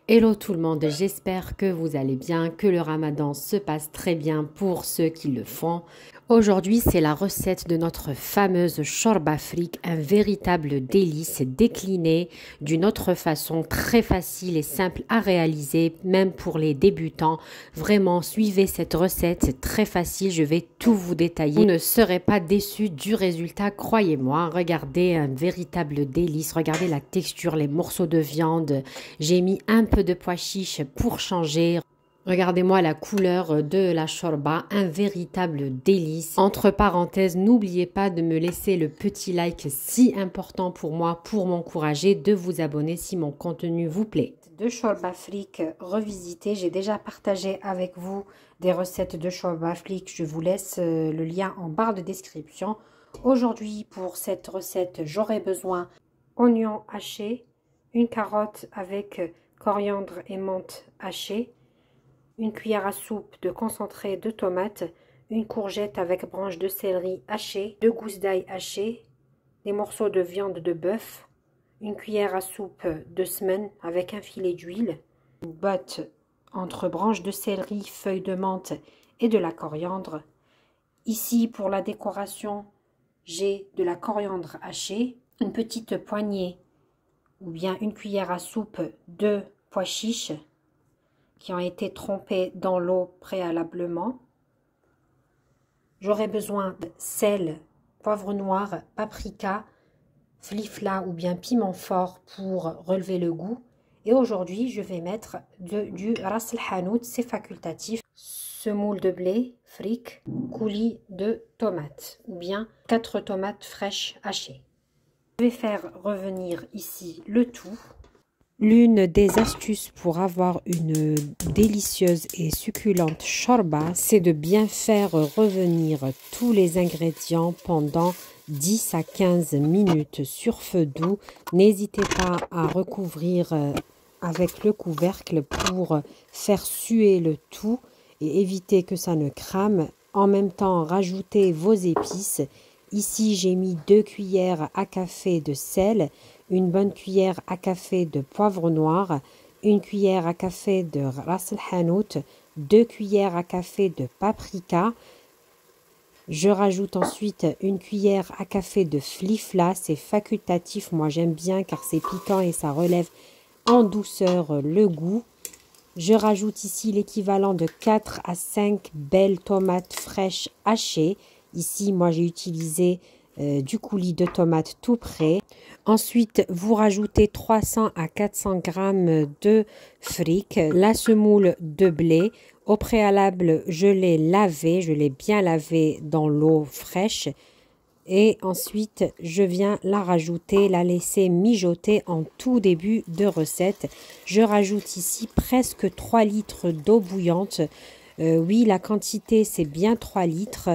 Hello tout le monde, j'espère que vous allez bien, que le ramadan se passe très bien pour ceux qui le font. Aujourd'hui, c'est la recette de notre fameuse shorba afrique, un véritable délice décliné d'une autre façon très facile et simple à réaliser, même pour les débutants. Vraiment, suivez cette recette, c'est très facile, je vais tout vous détailler. Vous ne serez pas déçus du résultat, croyez-moi. Regardez, un véritable délice, regardez la texture, les morceaux de viande. J'ai mis un peu de pois chiches pour changer. Regardez-moi la couleur de la shorba, un véritable délice. Entre parenthèses, n'oubliez pas de me laisser le petit like si important pour moi, pour m'encourager, de vous abonner si mon contenu vous plaît. De shorba afrique revisité, j'ai déjà partagé avec vous des recettes de shorba afrique. Je vous laisse le lien en barre de description. Aujourd'hui, pour cette recette, j'aurai besoin d'oignons hachés, une carotte avec coriandre et menthe hachée, une cuillère à soupe de concentré de tomates, une courgette avec branches de céleri hachées, 2 gousses d'ail hachées, des morceaux de viande de bœuf, une cuillère à soupe de semen avec un filet d'huile, une botte entre branches de céleri, feuilles de menthe et de la coriandre. Ici, pour la décoration, j'ai de la coriandre hachée, une petite poignée ou bien une cuillère à soupe de pois chiches qui ont été trempés dans l'eau préalablement. J'aurai besoin de sel, poivre noir, paprika, flifla ou bien piment fort pour relever le goût. Et aujourd'hui, je vais mettre du ras el hanout, c'est facultatif, semoule de blé, fric, coulis de tomates ou bien 4 tomates fraîches hachées. Je vais faire revenir ici le tout. L'une des astuces pour avoir une délicieuse et succulente shorba, c'est de bien faire revenir tous les ingrédients pendant 10 à 15 minutes sur feu doux. N'hésitez pas à recouvrir avec le couvercle pour faire suer le tout et éviter que ça ne crame. En même temps, rajoutez vos épices. Ici, j'ai mis 2 cuillères à café de sel, une bonne cuillère à café de poivre noir, une cuillère à café de ras el hanout, 2 cuillères à café de paprika. Je rajoute ensuite une cuillère à café de flifla, c'est facultatif, moi j'aime bien car c'est piquant et ça relève en douceur le goût. Je rajoute ici l'équivalent de 4 à 5 belles tomates fraîches hachées. Ici, moi j'ai utilisé du coulis de tomates tout prêt. Ensuite, vous rajoutez 300 à 400 g de fric, la semoule de blé. Au préalable, je l'ai bien lavé dans l'eau fraîche. Et ensuite, je viens la rajouter, la laisser mijoter en tout début de recette. Je rajoute ici presque 3 litres d'eau bouillante. Oui, la quantité, c'est bien 3 litres.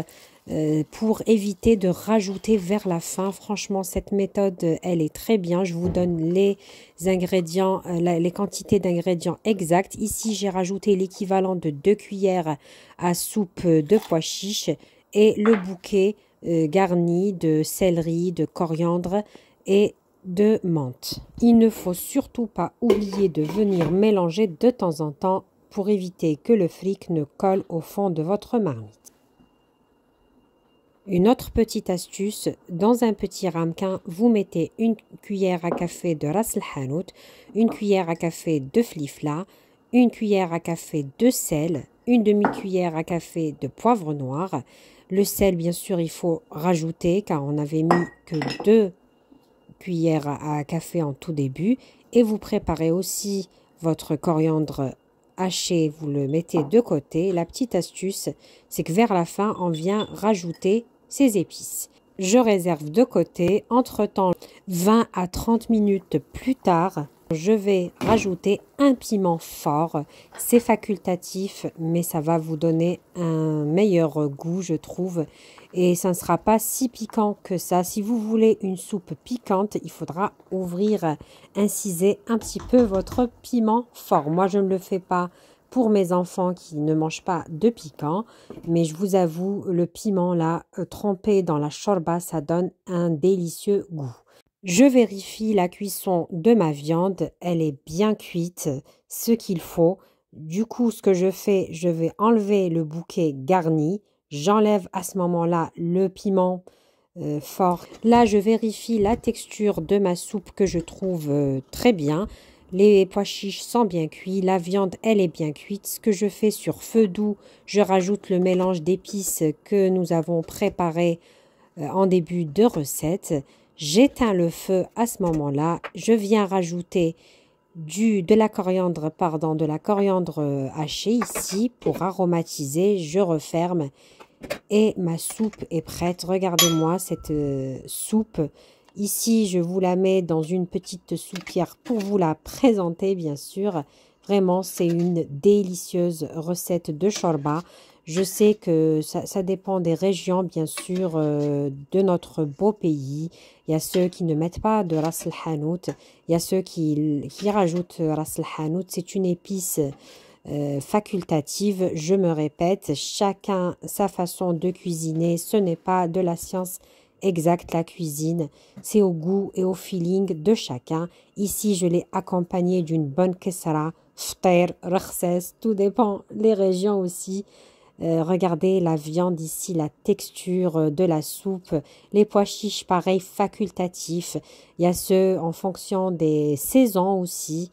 Pour éviter de rajouter vers la fin. Franchement, cette méthode, elle est très bien. Je vous donne les ingrédients, les quantités d'ingrédients exactes. Ici, j'ai rajouté l'équivalent de 2 cuillères à soupe de pois chiches et le bouquet garni de céleri, de coriandre et de menthe. Il ne faut surtout pas oublier de venir mélanger de temps en temps pour éviter que le fric ne colle au fond de votre marmite. Une autre petite astuce, dans un petit ramequin, vous mettez une cuillère à café de ras el hanout, une cuillère à café de flifla, une cuillère à café de sel, une demi-cuillère à café de poivre noir. Le sel, bien sûr, il faut rajouter car on n'avait mis que 2 cuillères à café en tout début. Et vous préparez aussi votre coriandre haché, vous le mettez de côté. La petite astuce, c'est que vers la fin, on vient rajouter ces épices. Je réserve de côté. Entre-temps, 20 à 30 minutes plus tard, je vais rajouter un piment fort. C'est facultatif, mais ça va vous donner un meilleur goût, je trouve. Et ça ne sera pas si piquant que ça. Si vous voulez une soupe piquante, il faudra inciser un petit peu votre piment fort. Moi, je ne le fais pas pour mes enfants qui ne mangent pas de piquant. Mais je vous avoue, le piment là, trempé dans la shorba, ça donne un délicieux goût. Je vérifie la cuisson de ma viande, elle est bien cuite, ce qu'il faut. Du coup, ce que je fais, je vais enlever le bouquet garni. J'enlève à ce moment-là le piment fort. Là, je vérifie la texture de ma soupe que je trouve très bien. Les pois chiches sont bien cuits, la viande, elle est bien cuite. Ce que je fais sur feu doux, je rajoute le mélange d'épices que nous avons préparé en début de recette. J'éteins le feu à ce moment-là. Je viens rajouter de la coriandre hachée ici pour aromatiser. Je referme et ma soupe est prête. Regardez-moi cette soupe. Ici, je vous la mets dans une petite soupière pour vous la présenter, bien sûr. Vraiment, c'est une délicieuse recette de shorba. Je sais que ça dépend des régions, bien sûr, de notre beau pays. Il y a ceux qui ne mettent pas de ras el hanout. Il y a ceux qui rajoutent ras el hanout. C'est une épice facultative. Je me répète, chacun sa façon de cuisiner. Ce n'est pas de la science exacte, la cuisine. C'est au goût et au feeling de chacun. Ici, je l'ai accompagné d'une bonne kessara, ftair, rakhses, tout dépend les régions aussi. Regardez la viande ici, la texture de la soupe. Les pois chiches, pareil, facultatifs. Il y a ceux en fonction des saisons aussi.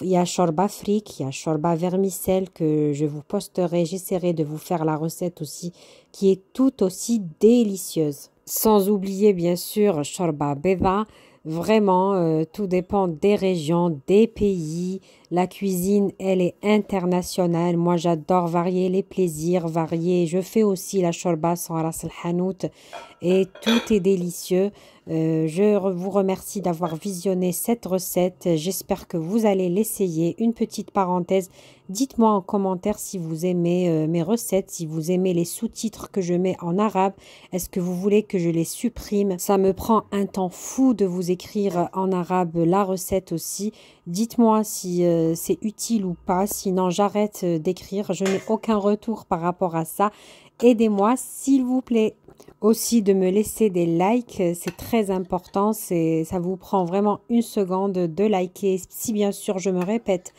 Il y a shorba fric, il y a shorba vermicelle que je vous posterai. J'essaierai de vous faire la recette aussi, qui est tout aussi délicieuse. Sans oublier, bien sûr, shorba beva. Vraiment, tout dépend des régions, des pays. La cuisine, elle est internationale. Moi, j'adore varier les plaisirs, varier. Je fais aussi la shorba sans ras el hanout et tout est délicieux. Je vous remercie d'avoir visionné cette recette. J'espère que vous allez l'essayer. Une petite parenthèse, dites-moi en commentaire si vous aimez mes recettes, si vous aimez les sous-titres que je mets en arabe. Est-ce que vous voulez que je les supprime? Ça me prend un temps fou de vous écrire en arabe la recette aussi. Dites-moi si c'est utile ou pas. Sinon, j'arrête d'écrire. Je n'ai aucun retour par rapport à ça. Aidez-moi, s'il vous plaît. Aussi de me laisser des likes, c'est très important, ça vous prend vraiment une seconde de liker. Si bien sûr, je me répète,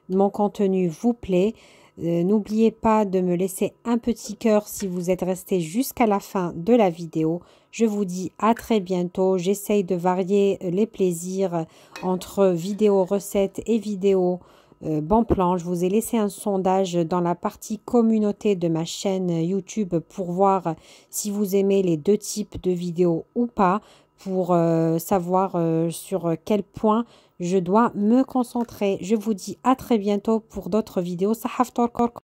mon contenu vous plaît, n'oubliez pas de me laisser un petit cœur si vous êtes resté jusqu'à la fin de la vidéo. Je vous dis à très bientôt, j'essaye de varier les plaisirs entre vidéos recettes et vidéos bon plan. Je vous ai laissé un sondage dans la partie communauté de ma chaîne YouTube pour voir si vous aimez les deux types de vidéos ou pas, pour savoir sur quel point je dois me concentrer. Je vous dis à très bientôt pour d'autres vidéos. Sahaf Torkor.